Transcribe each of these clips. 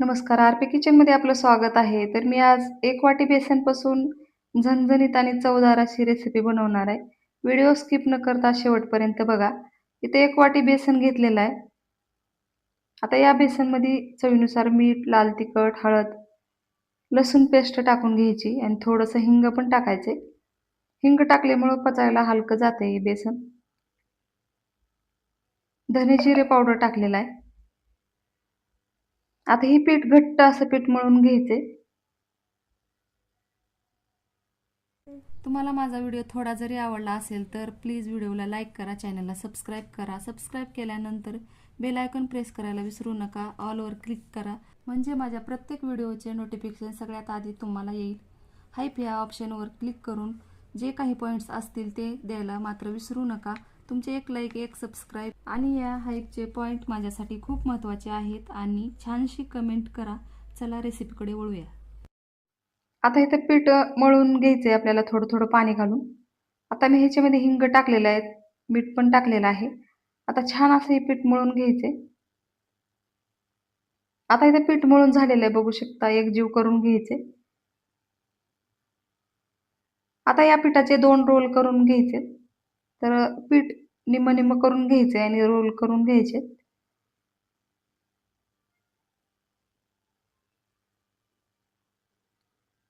नमस्कार, आरपी किचनमध्ये आपलं स्वागत आहे. तर मी आज 1 वाटी बेसनपासून झणझणीत आणि चवदार अशी रेसिपी बनवणार आहे. व्हिडिओ स्किप न करता शेवटपर्यंत बघा. इथे 1 वाटी बेसन घेतलेलं आहे. आता या बेसनमध्ये चवीनुसार मीठ, लाल तिखट, हळद, लसूण पेस्ट टाकून घ्यायची आणि थोडंसं हिंग पण टाकायचे. हिंग टाकल्यामुळं पचायला हलकं जाते हे बेसन. धने जिरे पावडर टाकलेला आहे. आता हे पीठ घट्ट असं पीठ मळून घ्यायचे. तुम्हाला माझा व्हिडिओ थोडा जरी आवडला असेल तर प्लीज व्हिडिओला लाईक करा, चॅनलला सबस्क्राईब करा. सबस्क्राईब केल्यानंतर बेल आयकॉन प्रेस करायला विसरू नका. ऑलवर क्लिक करा म्हणजे माझ्या प्रत्येक व्हिडिओचे नोटिफिकेशन सगळ्यात आधी तुम्हाला येईल. हाईप या ऑप्शनवर क्लिक करून जे काही पॉईंट्स असतील ते द्यायला मात्र विसरू नका. तुमचे एक लाईक, एक सबस्क्राईब आणि या हाईपचे पॉईंट माझ्यासाठी खूप महत्त्वाचे आहेत आणि छानशी कमेंट करा. चला रेसिपीकडे वळूया. आता इथं पीठ मळून घ्यायचंय आपल्याला थोडं-थोडं पाणी घालून. आता मी ह्याच्यामध्ये हिंग टाकलेलं आहे, मीठ पण टाकलेलं आहे. आता छान असं हे पीठ मळून घ्यायचंय. आता इथं पीठ मळून झालेलं आहे बघू शकता, एकजीव करून घ्यायचे. आता या पिठाचे 2 रोल करून घ्यायचे. तर पीठ निम्म-निम्म करून घ्यायचंय आणि रोल करून घ्यायचे.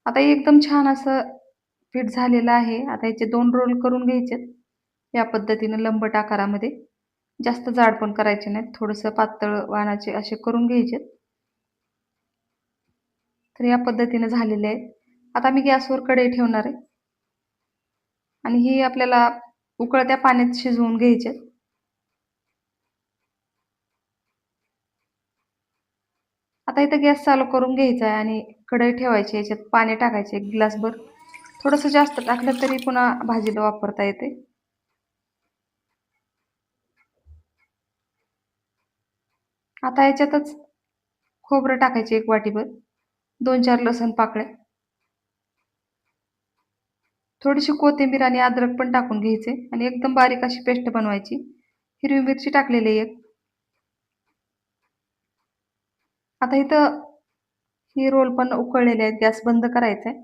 आता हे एकदम छान असं पीठ झालेलं आहे. आता याचे 2 रोल करून घ्यायचेत. या पद्धतीनं लंबट आकारामध्ये. जास्त जाड पण करायचे नाहीत. थोडंसं पातळ वाणाचे असे करून घ्यायचे. तर या पद्धतीनं झालेले आहेत. आता मी गॅसवर कढई ठेवणार आहे आणि ही आपल्याला उकळत्या पाण्यात शिजवून घ्यायचे. आता इथं गॅस चालू करून घ्यायचा आहे आणि कढई ठेवायची. याच्यात पाणी टाकायचे 1 ग्लासभर. थोडंसं जास्त टाकलं तरी पुन्हा भाजीला वापरता येते. आता याच्यातच खोबरं टाकायचे 1 वाटीभर. 2-4 लसूण पाकळ्या. थोडीशी कोथिंबीर आणि अद्रक पण टाकून घ्यायचे आणि एकदम बारीक अशी पेस्ट बनवायची. हिरवी मिरची टाकलेली आहे 1. आता इथं ही रोल पण उकळलेले आहेत. गॅस बंद करायचा आहे.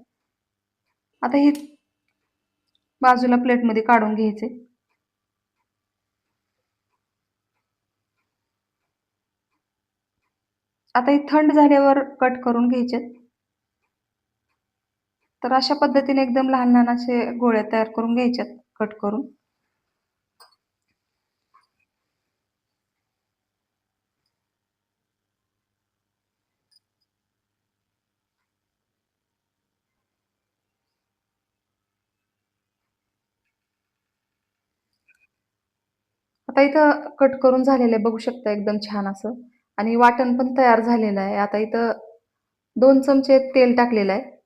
आता ही बाजूला प्लेटमध्ये काढून घ्यायचे. आता हे थंड झाल्यावर कट करून घ्यायचे. तर अशा पद्धतीने एकदम लहान-लहान असे गोळ्या तयार करून घ्यायच्यात कट करून. आता इथं कट करून झालेलं आहे बघू शकता एकदम छान असं आणि वाटण पण तयार झालेलं आहे. आता इथं 2 चमचे तेल टाकलेलं आहे.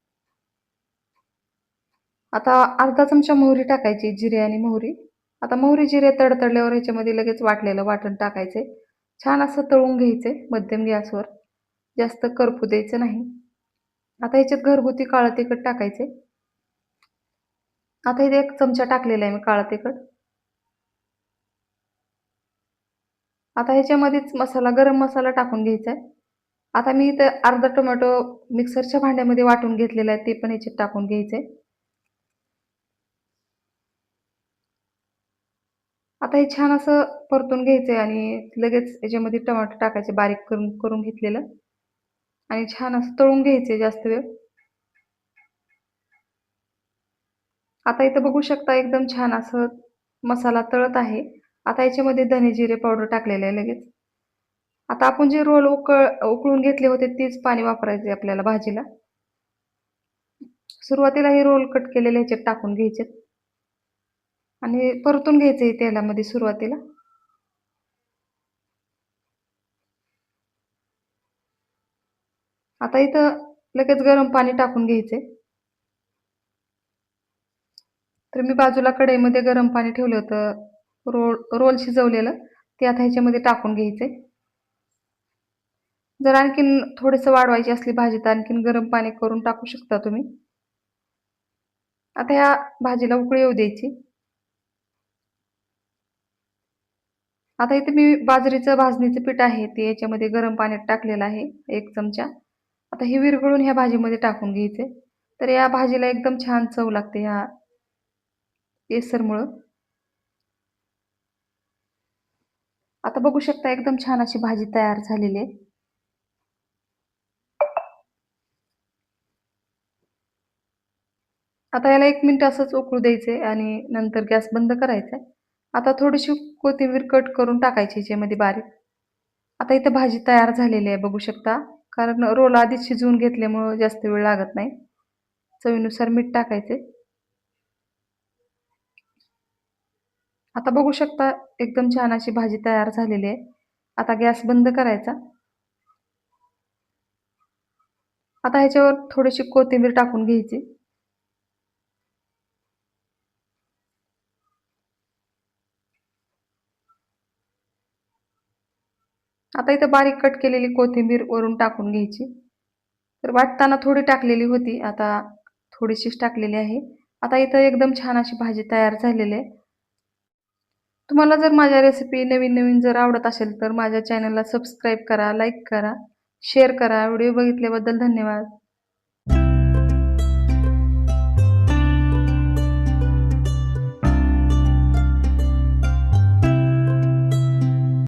आता अर्धा चमचा मोहरी टाकायची, जिरे आणि मोहरी. आता मोहरी, जिरे तडतडल्यावर ह्याच्यामध्ये लगेच वाटलेलं वाटण टाकायचे. छान असं तळून घ्यायचे मध्यम गॅसवर. जास्त करपू द्यायचं नाही. आता ह्याच्यात घरगुती काळं तिखट टाकायचे. आता इथे 1 चमचा टाकलेला आहे मी काळं तिखट. आता ह्याच्यामध्येच गरम मसाला टाकून घ्यायचा आहे. आता मी इथं अर्धा टोमॅटो मिक्सरच्या भांड्यामध्ये वाटून घेतलेला आहे, ते पण ह्याच्यात टाकून घ्यायचंय. आता हे छान असं परतून घ्यायचंय आणि लगेच याच्यामध्ये टोमॅटो टाकायचे बारीक करून करून घेतलेलं आणि छान असं तळून घ्यायचंय जास्त वेळ. आता इथं बघू शकता एकदम छान असं मसाला तळत आहे. आता याच्यामध्ये धने जिरे पावडर टाकलेलं आहे लगेच. आता आपण जे रोल उकळून घेतले होते तेच पाणी वापरायचे आपल्याला भाजीला. सुरुवातीला हे रोल कट केलेले ह्याच्यात टाकून घ्यायचे आणि परतून घ्यायचे तेलामध्ये सुरुवातीला. आता इथं लगेच गरम पाणी टाकून घ्यायचे. तर मी बाजूला कढईमध्ये गरम पाणी ठेवलं होतं. रोल शिजवलेलं ते आता ह्याच्यामध्ये टाकून घ्यायचे. जर आणखीन थोडंसं वाढवायची असली भाजी तर आणखीन गरम पाणी करून टाकू शकता तुम्ही. आता या भाजीला उकळी येऊ द्यायची. आता इथे मी बाजरीचं भाजणीचं पीठ आहे ते याच्यामध्ये गरम पाण्यात टाकलेलं आहे 1 चमचा. आता हे विरघळून ह्या भाजीमध्ये टाकून घ्यायचे. तर या भाजीला एकदम छान चव लागते ह्या केसरमुळं. आता बघू शकता एकदम छान अशी भाजी तयार झालेली आहे. आता याला 1 मिनिट असंच उकळू द्यायचंय आणि नंतर गॅस बंद करायचा आहे. आता थोडीशी कोथिंबीर कट करून टाकायची ह्याच्यामध्ये बारीक. आता इथं भाजी तयार झालेली आहे बघू शकता. कारण रोल आधीच शिजवून घेतल्यामुळं जास्त वेळ लागत नाही. चवीनुसार मीठ टाकायचे. आता बघू शकता एकदम छान अशी भाजी तयार झालेली आहे. आता गॅस बंद करायचा. आता ह्याच्यावर थोडीशी कोथिंबीर टाकून घ्यायची. आता इथं बारीक कट केलेली कोथिंबीर वरून टाकून घ्यायची. तर वाटताना थोडी टाकलेली होती, आता थोडीशीच टाकलेली आहे. आता इथं एकदम छान अशी भाजी तयार झालेली आहे. तुम्हाला जर माझ्या रेसिपी नवीन-नवीन जर आवडत असेल तर माझ्या चॅनलला सबस्क्राईब करा, लाईक करा, शेअर करा. व्हिडिओ बघितल्याबद्दल धन्यवाद.